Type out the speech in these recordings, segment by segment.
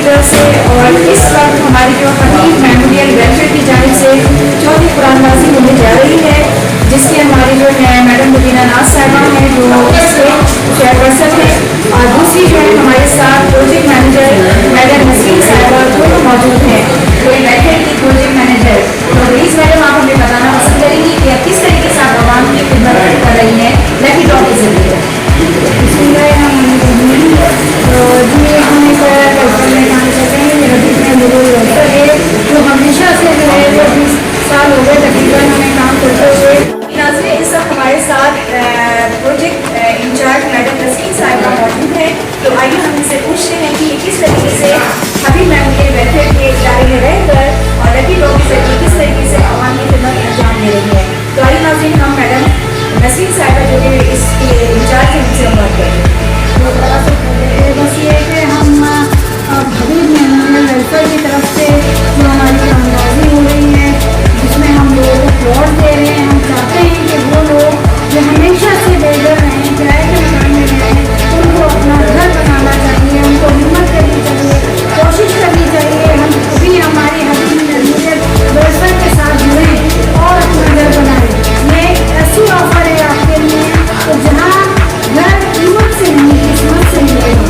की तरफ से। और इस वक्त हमारी जो हनीफ मेमोरियल वेलफेयर की जानिब से चौथी कुरानबाजी होने जा रही है, जिसकी हमारी जो है मैडम मुबीना नाज साहिबा हैं जो इसके चेयरपर्सन हैं, और दूसरी जो है हमारे साथ प्रोजेक्ट मैनेजर मैडम नसीम साहिबा दोनों मौजूद हैं, तो वेलफेयर की प्रोजेक्ट मैनेजर। तो प्लीज़ मैडम आप हमें बताना पसंद करेंगी कि आप किस तरीके से आप आवाम की खिदमत कर रही हैं लकी ड्रॉ के जरिए। तो हमेशा से जो है वो 20 साल हो गए तकरीबन हमें काम करते हुए। नाज़रीन, इस वक्त हमारे साथ प्रोजेक्ट इंचार्ज मैडम नसीम साहिबा मौजूद है, तो आइए हम इनसे पूछते हैं कि किस तरीके से अभी मैम के वेलफेयर के इदारे में रहकर और लकी ड्रॉ के जरिए किस तरीके से आवाम की खिदमत अंजाम दे रही है। तो आइए नाज़रीन, हम मैडम नसीम साहिबा जो कि इसके इंचार्ज हैं उनसे बात करें। बस ये है कि हम हबीब मेमोरियल वेलफेयर की तरफ से जो हमारी कामयाबी हो रही है, जिसमें हम लोगों को प्लॉट दे रहे हैं। हम चाहते हैं कि वो लोग जो हमेशा से बेघर रहे हैं, किराए के मकान में रहें, उनको अपना घर बनाना चाहिए, उनको हिम्मत करनी चाहिए, कोशिश करनी चाहिए। हम भी हमारी हबीब मेमोरियल वेलफेयर के साथ जुड़ें और अपना घर बनाएं। ये ऐसी ऑफर है आपके लिए, तो जहाँ घर कीमत से नहीं किस्मत से मिलेगा।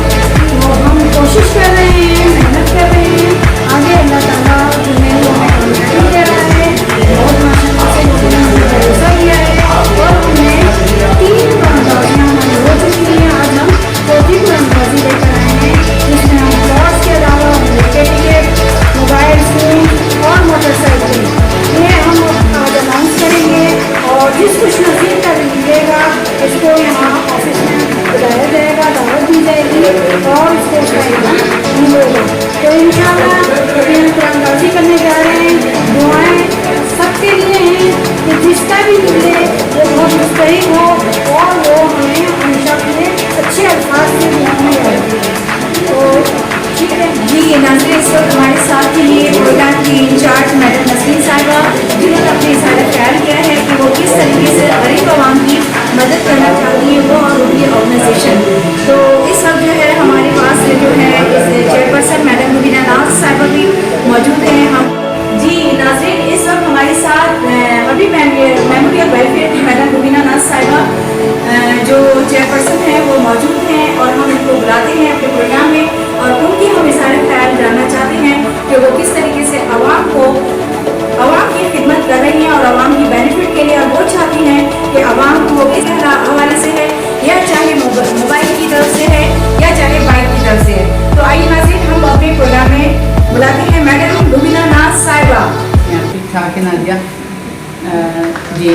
तो हम कोशिश कर रहे हैं, मेहनत कर रहे हैं, आगे अल्लाह ताला हमें कामयाबी दे रहा है। बहुत माशाल्लाह से लोगों ने हमें भरोसा दिया है और हमने 3 कुरानबाजियाँ हमारी हो चुकी हैं। आज हम चौथी कुरानबाजी लेकर आए हैं, जिसमें हम प्लॉट्स के अलावा टिकट, मोबाइल फ़ोन और मोटरसाइकिल ये हम आज अनाउंस करेंगे। और जिस खुश नसीब का मिलेगा इसको यहाँ ऑफिस में बुलाया जाएगा, दावत दी जाएगी और इसको उसका इनाम मिलेगा। तो इंशाअल्लाह अभी हम कुरानबाजी करने जा रहे हैं। दुआएं सबके लिए हैं कि जिसका भी मिले वो बहुत मुस्तहिक हो और वो हमें हमेशा अपने अच्छे अल्फाज से दुआओं में याद रखें। तो ठीक है जी नाज़रीन, इस वक्त हमारे साथ ही ये प्रोग्राम की इंचार्ज मैडम नसीम साहिबा, जिन्होंने अपने इशारा ख्याल किया है कि वो किस तरीके से गरीब आवाम की मदद करना चाहती है, वो और उनकी ऑर्गेनाइजेशन। तो इस वक्त जो है हमारे पास जो है इस चेयरपर्सन मैडम मुबीना नाज साहिबा भी मौजूद हैं। हम जी नाज़रीन, इस वक्त हमारे साथ अभी मेमोरियल वेलफेयर की मैडम मुबीना नाज साहिबा जो चेयरपर्सन है वो मौजूद हैं, और हम उनको बुलाते हैं अपने प्रोग्राम में और उनकी हम इशारा ख्याल जानना चाहते हैं कि वो किस तरीके से आवाम की खिदमत कर रही हैं और आवाम की बेनिफिट के लिए। और वो चाहती हैं कि आवाम को इस हवाले से है, या चाहे मोबाइल की तरफ से है या चाहे बाइक की तरफ से है। तो आइए नाज़रीन, हम अपने प्रोग्राम में बुलाते हैं मैडम मुबीना नाज साहिबा। ठीक ठाक है नादिया जी,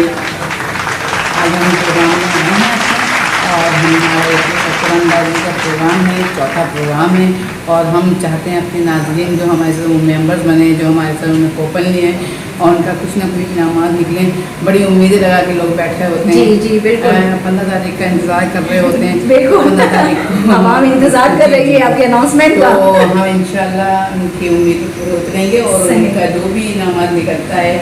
आज हम प्रोग्राम में आए हैं और हमारे कुरानबाजी का प्रोग्राम है, चौथा प्रोग्राम है। और हम चाहते हैं अपने नाज़रीन जो हमारे साथ मेंबर्स बने, जो हमारे साथ उन्हें कूपन लिए हैं और उनका कुछ ना कुछ इनामात निकले। बड़ी उम्मीदें लगा के लोग बैठे होते हैं। जी जी बिल्कुल, 15 तारीख का इंतज़ार कर रहे होते हैं। बिल्कुल 15 तारीख आवाम इंतज़ार कर रही है आपके अनाउंसमेंट का। तो हम इंशाल्लाह उनकी उम्मीद पूरी उतरेंगे और उनका जो भी इनामात निकलता है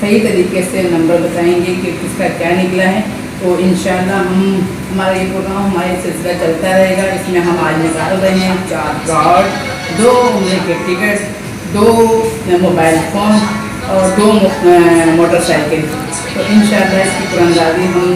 सही तरीके से नंबर बताएंगे कि किसका क्या निकला है। तो इंशाल्लाह हमारा ये प्रोग्राम हमारे सिलसिला चलता रहेगा। इसमें हम आज निकाल रहे हैं 4 प्लॉट, 2 उम्र के टिकट, 2 मोबाइल फ़ोन और 2 मोटरसाइकिल। तो इंशाल्लाह इसकी कुरानबाजी हम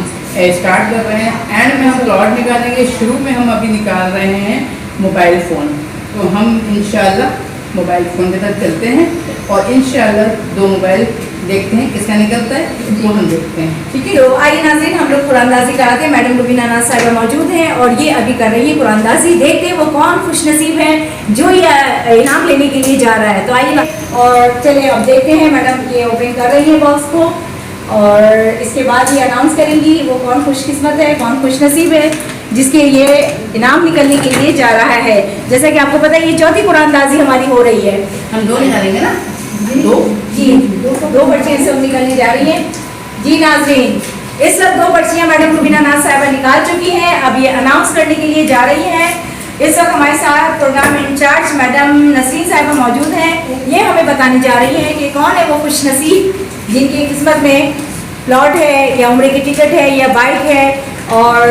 स्टार्ट कर रहे हैं। एंड में हम प्लॉट निकालेंगे, शुरू में हम अभी निकाल रहे हैं मोबाइल फ़ोन। तो हम इंशाल्लाह मोबाइल फ़ोन के साथ चलते हैं और इंशाल्लाह 2 मोबाइल देखते हैं किसका निकलता है, वो हम देखते हैं। ठीक है, तो आइए नाज़रीन, हम लोग कुरानबाजी कराते हैं। मैडम मुबीना नाज साहिबा मौजूद हैं और ये अभी कर रही है कुरानबाजी। देखते हैं वो कौन खुशनसीब है जो ये इनाम लेने के लिए जा रहा है। तो आइए और चलिए अब देखते हैं मैडम ये ओपन कर रही है बॉक्स को और इसके बाद ये अनाउंस करेंगी वो कौन खुशकिस्मत है, कौन खुशनसीब है जिसके ये इनाम निकलने के लिए जा रहा है। जैसा कि आपको पता है ये चौथी कुरानबाजी हमारी हो रही है। हम 2 निकालेंगे ना, 2 जी 2 पर्चियाँ सब निकलने जा रही हैं। जी नाज़रीन, इस वक्त 2 पर्चियाँ मैडम मुबीना नाज साहिबा निकाल चुकी हैं, अब ये अनाउंस करने के लिए जा रही हैं। इस वक्त हमारे साथ प्रोग्राम इंचार्ज मैडम नसीम साहिबा मौजूद हैं। ये हमें बताने जा रही हैं कि कौन है वो खुशनसीब जिनकी किस्मत में प्लॉट है या उम्र की टिकट है या बाइक है। और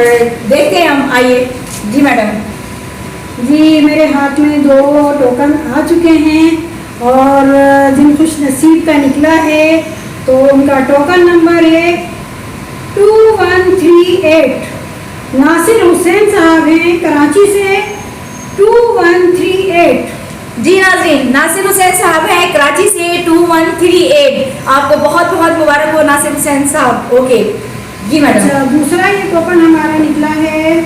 देखते हैं हम, आइए जी मैडम। जी मेरे हाथ में 2 टोकन आ चुके हैं और जिन खुश नसीब का निकला है तो उनका टोकन नंबर है 2138। नासिर हुसैन साहब हैं कराची से 2138। जी नाज़रीन, नासिर हुसैन साहब हैं कराची से 2138। आपको बहुत बहुत मुबारक हो नासिर हुसैन साहब। ओके जी मैडम। अच्छा, दूसरा ये टोकन हमारा निकला है,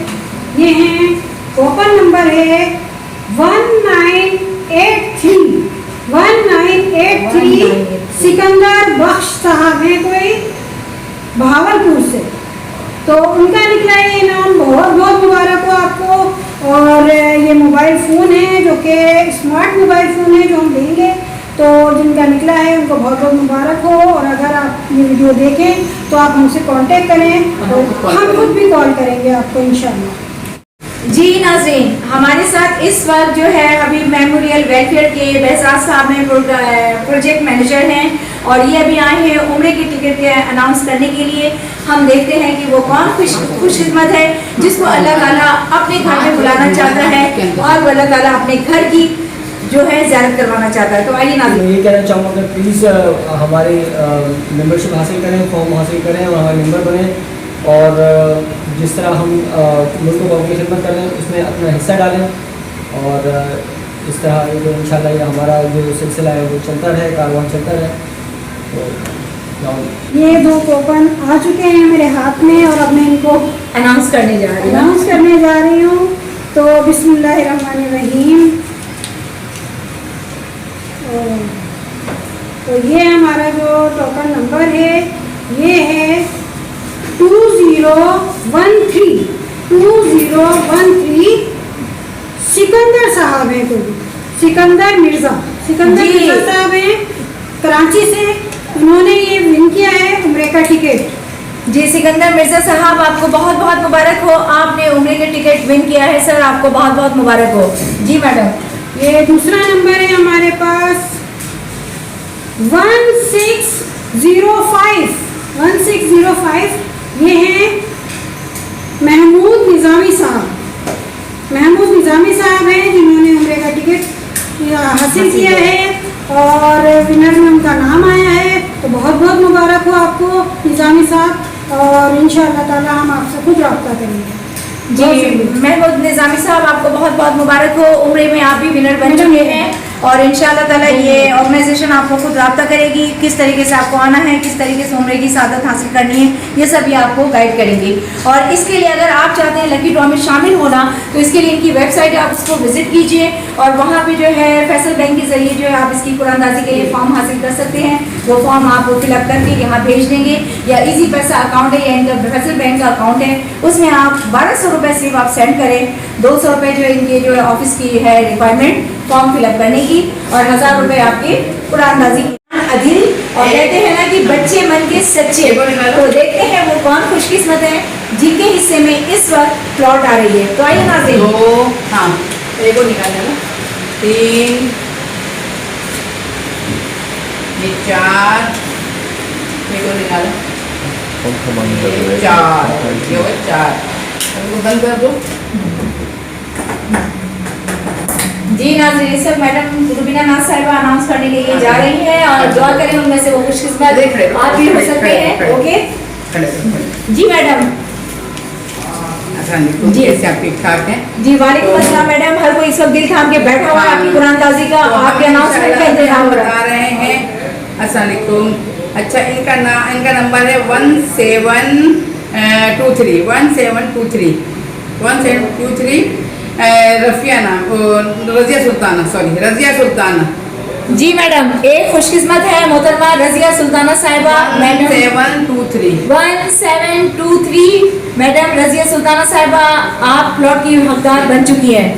ये है टोकन नंबर है 1983। सिकंदर बख्श साहब हैं कोई भावलपुर से, तो उनका निकला है ये नाम। बहुत बहुत मुबारक हो आपको। और ये मोबाइल फ़ोन है जो कि स्मार्ट मोबाइल फ़ोन है जो हम देंगे, तो जिनका निकला है उनको बहुत बहुत मुबारक हो। और अगर आप ये वीडियो देखें तो आप हमसे कांटेक्ट करें और हम खुद भी कॉल करेंगे आपको इंशाल्लाह। जी नाज़रीन, हमारे साथ इस वक्त जो है अभी मेमोरियल वेलफेयर के बेहसाद साहब हैं, प्रोजेक्ट मैनेजर हैं और ये अभी आए हैं उम्रे की टिकट के अनाउंस करने के लिए। हम देखते हैं कि वो कौन खुशकिस्मत है जिसको अल्लाह ताला अपने घर में बुलाना चाहता है और अल्लाह ताला अपने घर की जो है ज़ियारत करवाना चाहता है। तो आइए नाज़रीन। मैं ये कहना चाहूँगा कि प्लीज़ हमारी मेंबरशिप हासिल करें, फॉर्म हासिल करें और हमारे मेंबर बने और जिस तरह हम मुल्क को अपनी खिदमत कर रहे हैं उसमें अपना हिस्सा डालें और इस तरह जो इंशाल्लाह ये हमारा जो सिलसिला है वो चलता रहे, कारवां चलता रहे। तो ये 2 टोकन आ चुके हैं मेरे हाथ में और अब मैं इनको अनाउंस करने जा रही हूँ। अनाउंस करने जा रही हूँ। तो बिस्मिल्लाहिर्रहमानिर्रहीम। तो ये हमारा जो टोकन नंबर है ये है 2013। सिकंदर साहब हैं कोई, सिकंदर मिर्ज़ा साहब हैं कराची से। उन्होंने ये विन किया है उम्रे का टिकट। जी सिकंदर मिर्जा साहब, आपको बहुत बहुत मुबारक हो, आपने उम्रे के टिकट विन किया है सर, आपको बहुत बहुत मुबारक हो। जी मैडम। ये दूसरा नंबर है हमारे पास 1605। ये हैं महमूद निज़ामी साहब हैं जिन्होंने उम्रे का टिकट हासिल किया है और विनर में उनका नाम आया है। तो बहुत बहुत मुबारक हो आपको निज़ामी साहब और इंशाअल्लाह ताला हम आपसे खुद रब्ता करेंगे। जी महमूद निज़ामी साहब, आपको बहुत बहुत मुबारक हो, उम्रे में आप भी विनर बन चुके हैं और इंशाअल्लाह ताला ये ऑर्गेनाइजेशन आपको खुद रब्ता करेगी, किस तरीके से आपको आना है, किस तरीके से उम्रे की सादत हासिल करनी है, ये सब ये आपको गाइड करेंगे। और इसके लिए अगर आप चाहते हैं लकी ड्रॉ में शामिल होना तो इसके लिए इनकी वेबसाइट है, आप उसको विजिट कीजिए और वहाँ पे जो है फैसल बैंक के जरिए जो है आप इसकी कुरानदाजी के लिए फॉर्म हासिल कर सकते हैं। वो फॉर्म आप फिलअप करके यहाँ भेज देंगे या इजी पैसा अकाउंट है या इनका फैसल बैंक का अकाउंट है, उसमें आप 1200 रुपये सिर्फ आप सेंड करें। 200 रुपये जो इनके जो है ऑफिस की है रिक्वायरमेंट फॉर्म फिलअप करने की और 1000 रुपये आपके कुरानदाजी अधील। और कहते हैं ना कि बच्चे मन के सच्चे, तो देखते हैं वो कौन खुशकिस्मत है जिनके हिस्से में इस वक्त प्लॉट आ रही है। तो आइए नाज़रीन। 2 हाँ एक और निकाल लेना, 3 ये 4 एक और निकालो, 4 ये हो 4 बंद कर दो। जी नाज़रीन, सब मैडम रुबीना नाज साहिबा अनाउंस करने के लिए जा रही हैं और दुआ करें उनमें से वो खुशकिस्मत आप भी हो सकते हैं। ओके जी मैडम। जी ऐसे आप ठीक ठाक हैं? जी वालेकुम अस्सलाम मैडम, हर कोई इस वक्त दिल थाम के बैठा हुआ है आपकी कुरानदाजी का, आपके अनाउंसमेंट का इंतजार हो रहा बता रहे हैं। अस्सलाम वालेकुम। अच्छा इनका नंबर है 1723 रज़िया सुल्ताना। जी मैडम, एक खुशकिस्मत है मोहतरमा रज़िया सुल्ताना साहिबा। 1723 मैडम रज़िया सुल्ताना साहिबा, आप प्लॉट की हकदार बन चुकी है।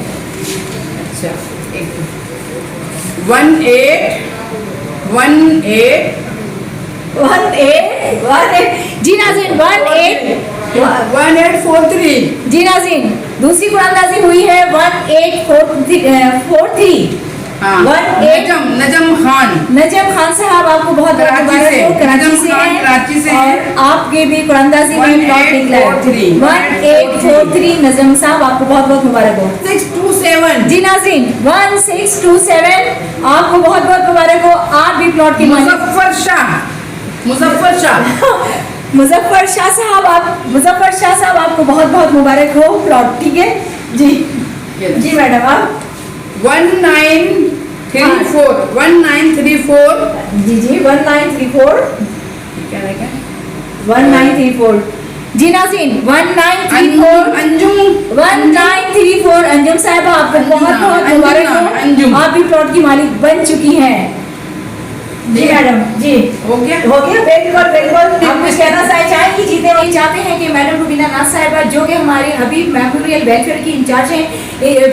अच्छा 18 जी नाज़रीन 1843 जी नाज़रीन, दूसरी कुरानदाजी हुई है 1843। हाँ, 18 नजम खान साहब, आपको बहुत बहुत मुबारक हो, कराची से हैं और आपके भी कुरानदाजी में प्लॉट निकला है 1843। नजम साहब, आपको बहुत बहुत मुबारक हो। 626 1627। जी नाज़रीन 1627 आपको बहुत बहुत मुबारक हो। आप भी प्लॉट की मालिक मुजफ्फर शाह मुजफ्फर शाह साहब, आपको बहुत बहुत मुबारक हो प्लॉट, ठीक है जी। जी मैडम आप 1934 जी 1934 क्या रहेगा? 1934 जी नाज़रीन 1934 1934 अंजुम साहिबा आपको बहुत बहुत मुबारक हो। अंजुम। आप भी प्लॉट की मालिक बन चुकी हैं। जी मैडम जी हो गया। बिल्कुल हम कुछ कहना चाहेंगे जीते वही चाहते हैं कि मैडम रुबीना नाज साहिबा जो कि हमारे हबीब मेमोरियल वेलफेयर की इंचार्ज हैं,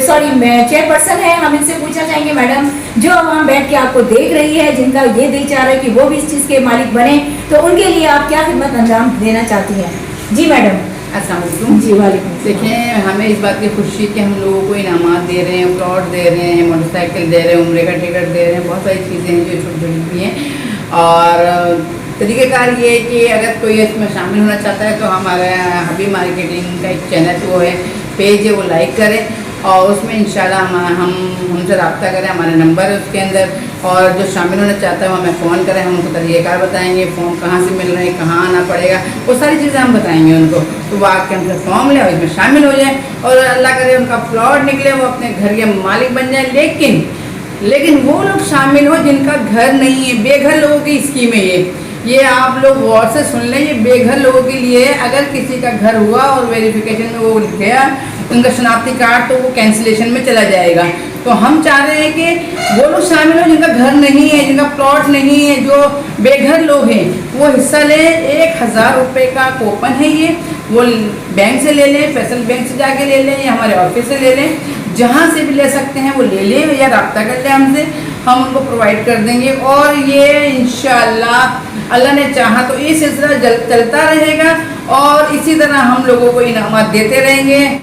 सॉरी चेयरपर्सन है, हम इनसे पूछना चाहेंगे मैडम जो हम बैठ के आपको देख रही है, जिनका ये दिल चाह रहा है कि वो भी इस चीज़ के मालिक बने, तो उनके लिए आप क्या खिदमत अंजाम देना चाहती हैं? जी मैडम। अस्सलाम वालेकुम। जी वालेकुम। देखिए हमें इस बात की खुशी कि हम लोगों को इनामात दे रहे हैं, प्लॉट दे रहे हैं, मोटरसाइकिल दे रहे हैं, उम्रे का टिकट दे रहे हैं, बहुत सारी चीज़ें हैं जो छोटी छोटी भी हैं। और तरीक़ेकार ये है कि अगर कोई इसमें शामिल होना चाहता है तो हमारा हबीब मार्केटिंग का एक चैनल वो है, पेज है, वो लाइक करें और उसमें इंशाल्लाह हम हमसे रब्ता करें, हमारा नंबर है उसके अंदर। और जो शामिल होना चाहता है वो हमें फ़ोन करें, हम उनको तरीक़ेकार बताएंगे, फॉर्म कहाँ से मिल रहे हैं, कहाँ आना पड़ेगा, वो सारी चीज़ें हम बताएंगे उनको। तो वो आके हमसे फॉर्म लें और इसमें शामिल हो जाए और अल्लाह करे उनका प्लॉट निकले, वो अपने घर के मालिक बन जाए। लेकिन वो लोग शामिल हो जिनका घर नहीं है, बेघर लोगों की स्कीम है ये आप लोग गौर से सुन लें। ये बेघर लोगों के लिए अगर किसी का घर हुआ और वेरिफिकेशन में वो गया उनका शनाख्ती कार्ड, तो वो कैंसिलेशन में चला जाएगा। तो हम चाह रहे हैं कि वो लोग शामिल हो जिनका घर नहीं है, जिनका प्लॉट नहीं है, जो बेघर लोग हैं, वो हिस्सा लें। 1000 रुपये का कूपन है ये, वो बैंक से ले लें, फैसल बैंक से जाके ले लें या हमारे ऑफिस से ले लें, जहाँ से भी ले सकते हैं वो ले लें या रब्ता कर लें हमसे, हम उनको प्रोवाइड कर देंगे। और ये इंशाअल्लाह अल्लाह ने चाहा तो ये सिलसिला चलता रहेगा और इसी तरह हम लोगों को इनामात देते रहेंगे।